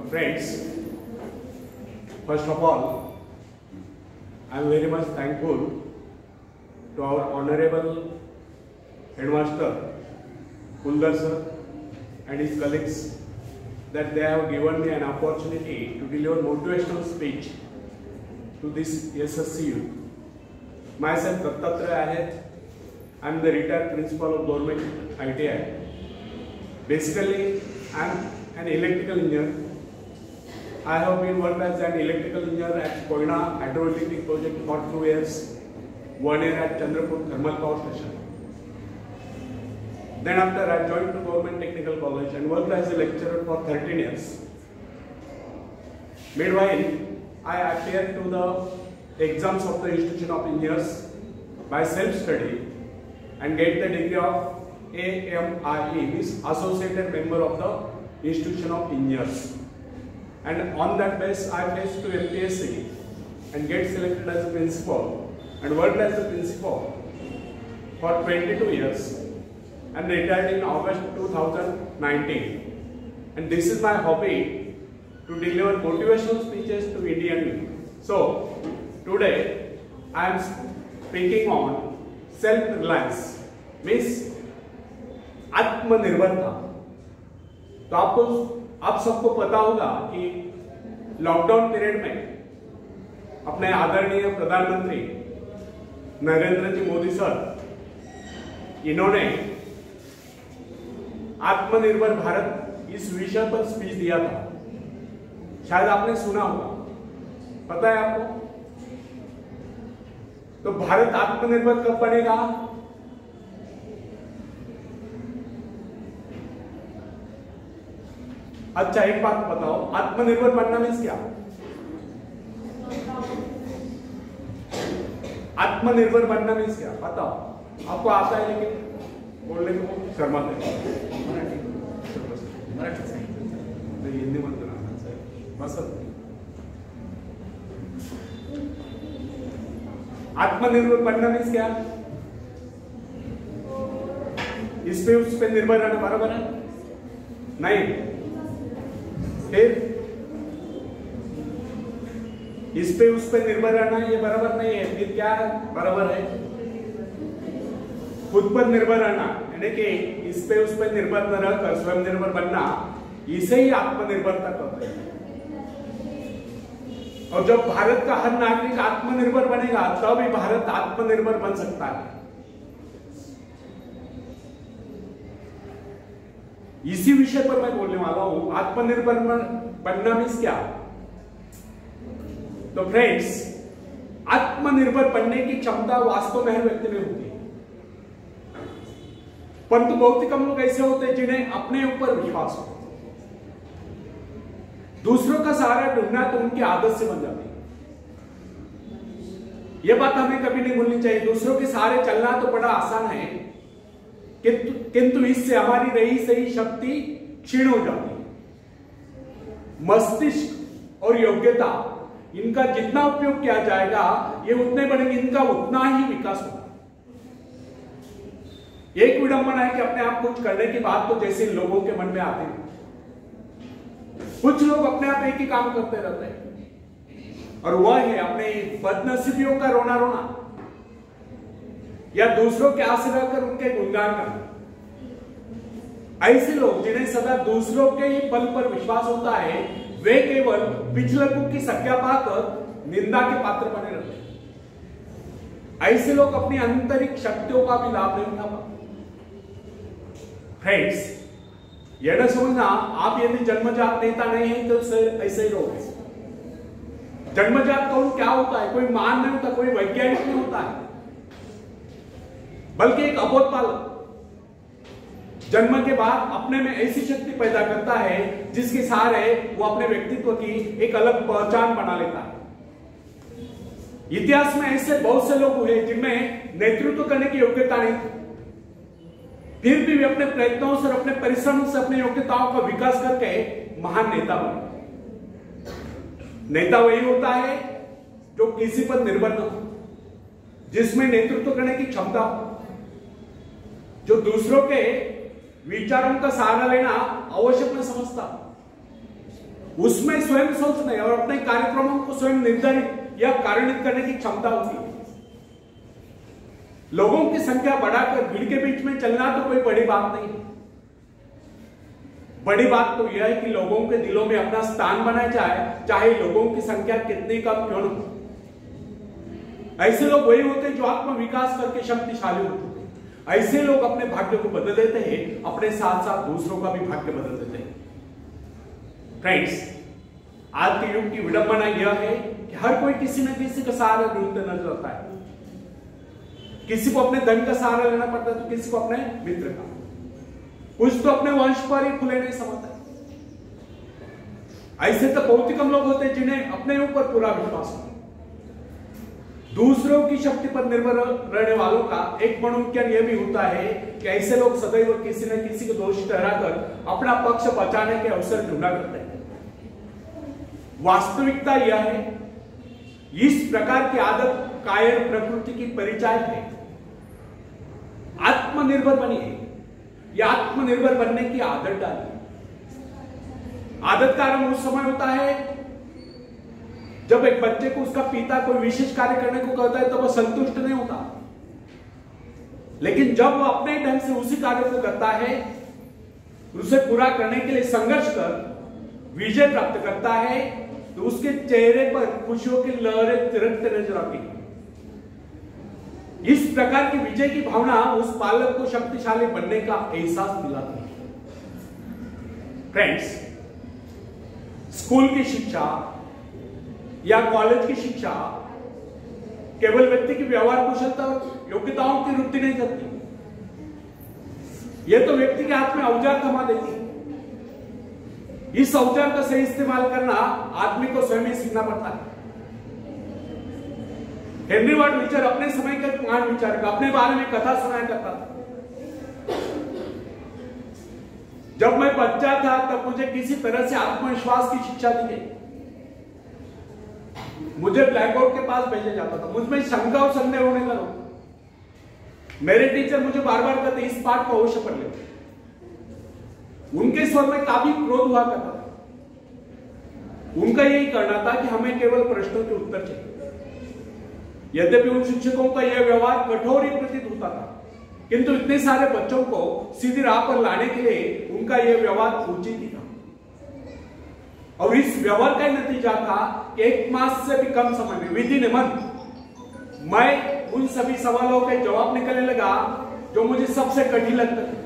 So friends, first of all, I am very much thankful to our Honorable Headmaster Kuldar sir and his colleagues that they have given me an opportunity to deliver motivational speech to this SSC youth. Myself Dattatreya Ahir, I am the retired principal of Government ITI. Basically, I am an electrical engineer. I have been worked as an electrical engineer at Koina hydroelectric project for 2 years, 1 year at Chandrapur thermal power station. Then after I joined to Government Technical College and worked as a lecturer for 13 years. Meanwhile, I appeared to the exams of the Institution of Engineers by self-study and get the degree of AMIE, means Associated Member of the Institution of Engineers. And on that basis, I faced to MPSC and get selected as a principal and worked as a principal for 22 years and retired in August 2019. And this is my hobby, to deliver motivational speeches to Indian youth. So today I am speaking on self-reliance, means आत्मनिर्भरता। तो आप सबको पता होगा कि lockdown period में अपने आदरणीय प्रधानमंत्री नरेंद्र जी मोदी सर, इन्होंने आत्मनिर्भर भारत इस विषय पर स्पीच दिया था। शायद आपने सुना होगा, पता है आपको? तो भारत आत्मनिर्भर कब बनेगा? अच्छा, एक बात बताओ, आत्मनिर्भर बनना मीन्स क्या? आत्मनिर्भर बनना मीन्स क्या? बताओ। आपको आता है लेकिन बोलने को शर्माते हैं। नहीं, हिंदी मत बनाना सर, बस। आत्मनिर्भर बनना मीन्स क्या? इस पे उस पे निर्भर रहना, बराबर है? नहीं, फिर इस पे उस पे निर्भर रहना ये बराबर नहीं है। फिर क्या बराबर है? खुद पर निर्भर रहना, यानी कि इस पे उस पे निर्भर न रहकर स्वयं निर्भर बनना, इसे ही आत्मनिर्भरता कहते हैं। और जब भारत का हर नागरिक आत्मनिर्भर बनेगा तब ही भारत आत्मनिर्भर बन सकता है। इसी विषय पर मैं बोलने वाला हूं, आत्मनिर्भर बनना मीन्स क्या? तो फ्रेंड्स, आत्मनिर्भर बनने की क्षमता वास्तव में हर व्यक्ति में होती है, परंतु बहुत ही कम लोग ऐसे होते हैं जिन्हें अपने ऊपर विश्वास हो। दूसरों का सहारा ढूंढना तो उनकी आदत से बन जाती है। यह बात हमें कभी नहीं भूलनी चाहिए। दूसरों के सहारे चलना तो बड़ा आसान है, किंतु इससे हमारी रही सही शक्ति क्षीण हो जाती है। मस्तिष्क और योग्यता, इनका जितना उपयोग किया जाएगा ये उतने बढ़ेंगे, इनका उतना ही विकास होगा। एक विडंबना है कि अपने आप कुछ करने की बात तो जैसे लोगों के मन में आती है। कुछ लोग अपने आप एक ही काम करते रहते हैं, और वह है अपने बदनसीबियों का रोना रोना या दूसरों के आस रहकर उनके गुणगान करना। ऐसे लोग जिन्हें सदा दूसरों के ही बल पर विश्वास होता है, वे केवल पिछलकों की संज्ञा पाकर निंदा के पात्र बने रहते हैं। ऐसे लोग अपनी आंतरिक शक्तियों का भी लाभ नहीं उठा पाते। फ्रेंड्स, यह न समझना आप यदि जन्मजात नेता नहीं है तो ऐसे ही लोग हैं। जन्मजात कौन क्या होता है? कोई महान नहीं होता, कोई वैज्ञानिक नहीं होता है, बल्कि एक अबोध बालक जन्म के बाद अपने में ऐसी शक्ति पैदा करता है जिसके सहारे वो अपने व्यक्तित्व की एक अलग पहचान बना लेता है। इतिहास में ऐसे बहुत से लोग हुए जिनमें नेतृत्व करने की योग्यता नहीं थी, फिर भी वे अपने प्रयत्नों से, अपने परिश्रम से अपनी योग्यताओं का विकास करके महान नेता बने। नेता वही होता है जो किसी पर निर्भर न हो, जिसमें नेतृत्व करने की क्षमता हो, जो दूसरों के विचारों का सहारा लेना आवश्यक न समझता, उसमें स्वयं सोचने और अपने कार्यक्रमों को स्वयं निर्धारित या कार्यान्वित करने की क्षमता होती है। लोगों की संख्या बढ़ाकर भीड़ के बीच में चलना तो कोई बड़ी बात नहीं है। बड़ी बात तो यह है कि लोगों के दिलों में अपना स्थान बनाया जाए, चाहे लोगों की संख्या कितनी कम क्यों न हो। ऐसे लोग वही होते हैं जो आत्म विकास करके शक्तिशाली होते हैं। ऐसे लोग अपने भाग्य को बदल देते हैं, अपने साथ साथ दूसरों का भी भाग्य बदल देते हैं। फ्रेंड्स, आज के युग की विडंबना यह है कि हर कोई किसी न किसी का सहारा ढूंढते नजर आता है। किसी को अपने धन का सहारा लेना पड़ता है तो किसी को अपने मित्र का, कुछ तो अपने वंश पर ही खुले नहीं समझता। ऐसे तो बहुत ही कम लोग होते हैं जिन्हें अपने ऊपर पूरा विश्वास हो। दूसरों की शक्ति पर निर्भर रहने वालों का एक मनोविज्ञान यह भी होता है कि ऐसे लोग सदैव किसी न किसी को दोषी ठहराकर अपना पक्ष बचाने के अवसर ढूंढा करते हैं। वास्तविकता यह है, इस प्रकार की आदत कायर प्रकृति की परिचय है। आत्मनिर्भर बनिए या आत्मनिर्भर बनने की आदत डालिए। आदत का आरंभ उस समय होता है जब एक बच्चे को उसका पिता कोई विशेष कार्य करने को कहता है तो वह संतुष्ट नहीं होता, लेकिन जब वह अपने ढंग से उसी कार्य को करता है, उसे पूरा करने के लिए संघर्ष कर विजय प्राप्त करता है, तो उसके चेहरे पर खुशियों की लहरें तिरकते नजर आती हैं। इस प्रकार की विजय की भावना उस बालक को शक्तिशाली बनने का एहसास दिलाती है। फ्रेंड्स, स्कूल की शिक्षा या कॉलेज की शिक्षा केवल व्यक्ति की व्यवहार कुशलता और योग्यताओं की वृद्धि नहीं करती, यह तो व्यक्ति के हाथ में औजार थमा देती है। इस औजार का सही इस्तेमाल करना आदमी को स्वयं ही सीखना पड़ता है। हेनरी वार्ड बीचर अपने समय का महान विचारक अपने बारे में कथा सुनाया करता था। जब मैं बच्चा था तब मुझे किसी तरह से आत्मविश्वास की शिक्षा दी गई। मुझे ब्लैक बोर्ड के पास भेजा जाता था, मुझमें शंका और संदेह होने का रोक। मेरे टीचर मुझे बार बार कहते इस पाठ को अवश्य पढ़ ले। उनके स्वर में काफी क्रोध हुआ करता था। उनका यही करना था कि हमें केवल प्रश्नों के उत्तर चाहिए। यद्यपि उन शिक्षकों का यह व्यवहार कठोर ही प्रतीत होता था, किंतु इतने सारे बच्चों को सीधी राह पर लाने के लिए उनका यह व्यवहार उचित ही था। और इस व्यवहार का नतीजा था कि 1 मास से भी कम समय में विद इन ए मंथ मैं उन सभी सवालों के जवाब निकलने लगा जो मुझे सबसे कठिन लगता था।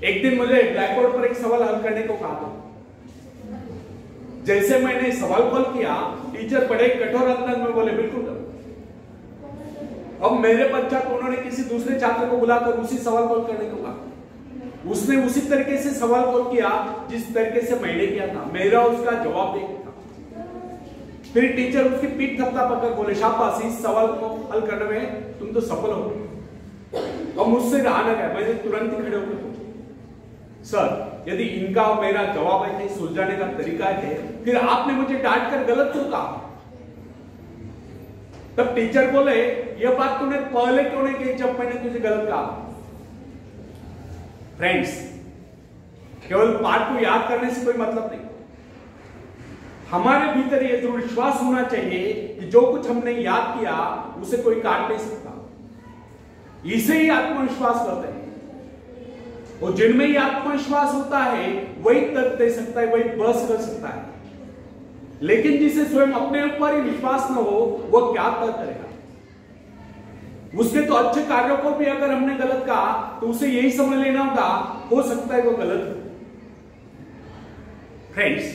एक दिन मुझे ब्लैक बोर्ड पर एक सवाल हल करने को कहा था। जैसे मैंने सवाल हल किया, टीचर बड़े कठोर अंदाज में बोले बिल्कुल करो। अब मेरे पश्चात उन्होंने किसी दूसरे छात्र को बुलाकर उसी सवाल हल करने को कहा। उसने उसी तरीके से सवाल हल किया जिस तरीके से मैंने किया था। मेरा उसका जवाब एक था। फिर टीचर उसकी पीठ थपथपाकर बोले शाबाश, इस सवाल को हल करने में तुम तो सफल हो गए। अब मुझसे रहा न गया, मैंने तुरंत ही खड़े होकर पूछा, सर यदि इनका और मेरा जवाब है सुलझाने का तरीका है, फिर आपने मुझे डांट कर गलत क्यों कहा? तब टीचर बोले यह बात तूने पहले क्यों नहीं कही जब मैंने तुझे गलत कहा? फ्रेंड्स, केवल पाठ को याद करने से कोई मतलब नहीं। हमारे भीतर यह दृढ़ विश्वास होना चाहिए कि जो कुछ हमने याद किया उसे कोई काट नहीं सकता। इसे ही आत्मविश्वास कहते हैं। और जिनमें ही आत्मविश्वास होता है वही तर्क दे सकता है, वही बहस कर सकता है। लेकिन जिसे स्वयं अपने ऊपर ही विश्वास न हो वह क्या तर्क करेगा? उसके तो अच्छे कार्यों को भी अगर हमने गलत कहा तो उसे यही समझ लेना होगा हो सकता है वो गलत हो। फ्रेंड्स,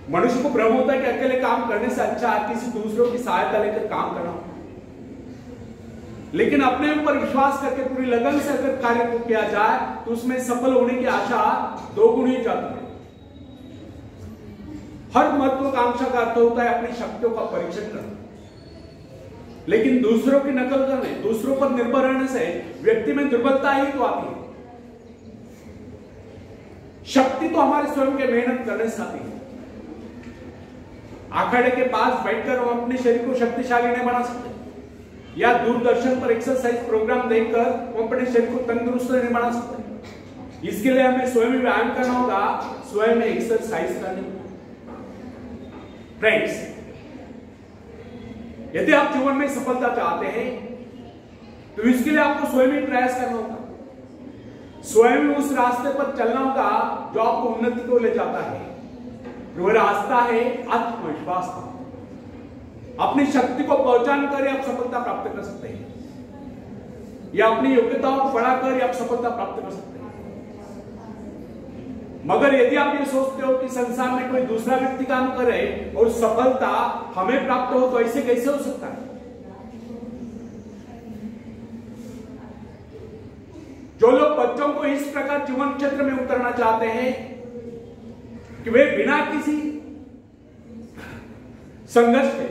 मनुष्य को भ्रम होता है कि अकेले काम करने से अच्छा किसी दूसरों की सहायता लेकर काम करना हो। लेकिन अपने ऊपर विश्वास करके पूरी लगन से अगर कार्य को किया जाए तो उसमें सफल होने की आशा 2 गुनी हो जाती है। हर महत्वाकांक्षा का अर्थ होता है अपनी शक्तियों का परीक्षण करना। लेकिन दूसरों की नकल करने, दूसरों पर निर्भर रहने से व्यक्ति में दुर्बलता ही तो आती है। शक्ति तो हमारे स्वयं के मेहनत करने से आती है। अखाड़े के पास बैठकर हम अपने शरीर को शक्तिशाली नहीं बना सकते, या दूरदर्शन पर एक्सरसाइज प्रोग्राम देखकर हम अपने शरीर को तंदुरुस्त नहीं बना सकते। इसके लिए हमें स्वयं व्यायाम करना होगा, स्वयं में एक्सरसाइज करनी। फ्रेंड्स, यदि आप जीवन में सफलता चाहते हैं तो इसके लिए आपको स्वयं ही प्रयास करना होगा, स्वयं ही उस रास्ते पर चलना होगा जो आपको उन्नति को ले जाता है। वह रास्ता है आत्मविश्वास का। अपनी शक्ति को पहचान कर आप सफलता प्राप्त कर सकते हैं, या अपनी योग्यताओं को बढ़ाकर आप सफलता प्राप्त कर सकते हैं। मगर यदि आप ये सोचते हो कि संसार में कोई दूसरा व्यक्ति काम करे और सफलता हमें प्राप्त हो, तो ऐसे कैसे हो सकता है? जो लोग बच्चों को इस प्रकार जीवन क्षेत्र में उतरना चाहते हैं कि वे बिना किसी संघर्ष के,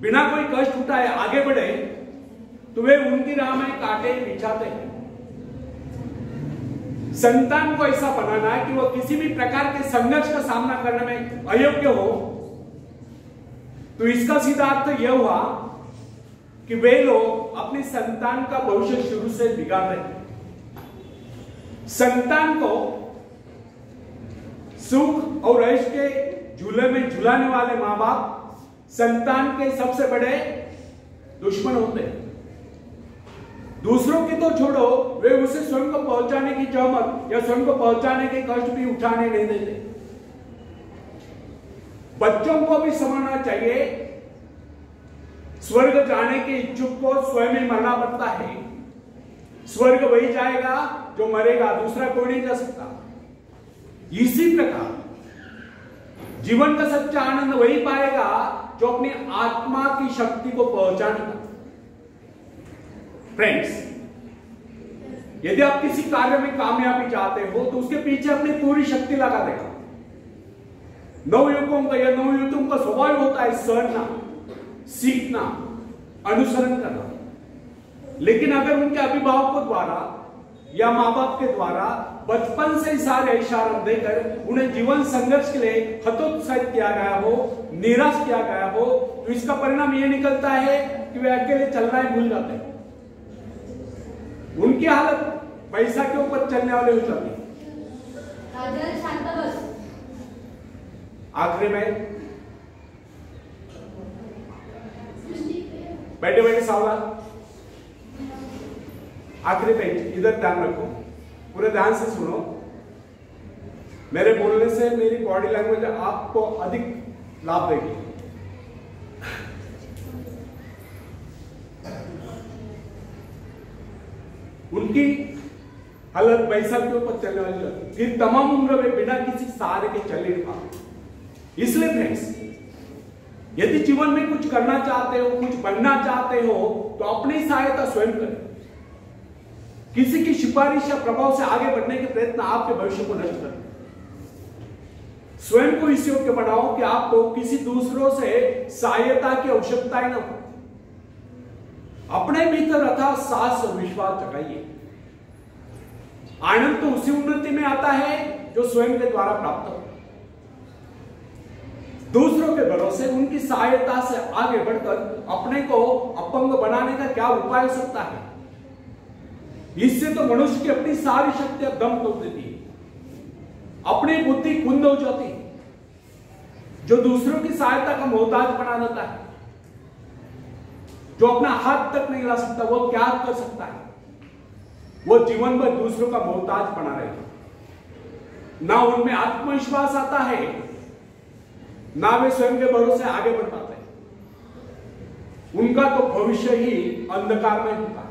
बिना कोई कष्ट उठाए आगे बढ़े, तो वे उनकी राह में कांटे बिछाते हैं। संतान को ऐसा बनाना है कि वह किसी भी प्रकार के संघर्ष का सामना करने में अयोग्य हो, तो इसका सीधा अर्थ यह हुआ कि वे लोग अपनी संतान का भविष्य शुरू से बिगाड़ रहे हैं। संतान को सुख और ऐश के झूले में झुलाने वाले मां बाप संतान के सबसे बड़े दुश्मन होते हैं। दूसरों की तो छोड़ो, वे उसे स्वयं को पहुंचाने की जहमत या स्वयं को पहुंचाने के कष्ट भी उठाने नहीं देते। बच्चों को भी समझना चाहिए, स्वर्ग जाने के इच्छुक को स्वयं ही मरना पड़ता है। स्वर्ग वही जाएगा जो मरेगा, दूसरा कोई नहीं जा सकता। इसी प्रकार जीवन का सच्चा आनंद वही पाएगा जो अपनी आत्मा की शक्ति को पहचानेगा। फ्रेंड्स, यदि आप किसी कार्य में कामयाबी चाहते हो तो उसके पीछे अपनी पूरी शक्ति लगा देगा। नवयुवकों का या नवयुवकों का स्वभाव होता है सहना, सीखना, अनुसरण करना। लेकिन अगर उनके अभिभावकों द्वारा या मां बाप के द्वारा बचपन से सारे इशारे देकर उन्हें जीवन संघर्ष के लिए हतोत्साहित किया गया हो, निराश किया गया हो, तो इसका परिणाम यह निकलता है कि वे अकेले चलना ही भूल जाते हैं। उनकी हालत पैसा के ऊपर चलने वाले हो जाती है। आखिरी में बैठे बैठे सवाल, आखिरी पेज इधर ध्यान रखो, पूरे ध्यान से सुनो। मेरे बोलने से मेरी बॉडी लैंग्वेज आपको अधिक लाभ देगी। उनकी हालत पैसा के ऊपर चलने वाली है, फिर तमाम उम्र में बिना किसी सहारे के चले नहीं पाते। इसलिए फ्रेंड्स, यदि जीवन में कुछ करना चाहते हो, कुछ बनना चाहते हो, तो अपनी सहायता स्वयं करें। किसी की सिफारिश या प्रभाव से आगे बढ़ने के प्रयत्न आपके भविष्य को नष्ट करें। स्वयं को इस योग्य बनाओ कि आपको किसी दूसरों से सहायता की आवश्यकता ही न हो। अपने भीतर अथाह साहस और विश्वास जगाइए। आनंद तो उसी उन्नति में आता है जो स्वयं के द्वारा प्राप्त हो। दूसरों के भरोसे, उनकी सहायता से आगे बढ़कर अपने को अपंग बनाने का क्या उपाय हो सकता है? इससे तो मनुष्य की अपनी सारी शक्तियां दम तोड़ देती है, अपनी बुद्धि कुंद हो जाती है। जो दूसरों की सहायता का मोहताज बना देता है, जो अपना हाथ तक नहीं ला सकता, वो क्या कर सकता है? वो जीवन भर दूसरों का मोहताज बना रहेगा। ना उनमें आत्मविश्वास आता है, ना वे स्वयं के भरोसे आगे बढ़ पाते हैं। उनका तो भविष्य ही अंधकार में होता है।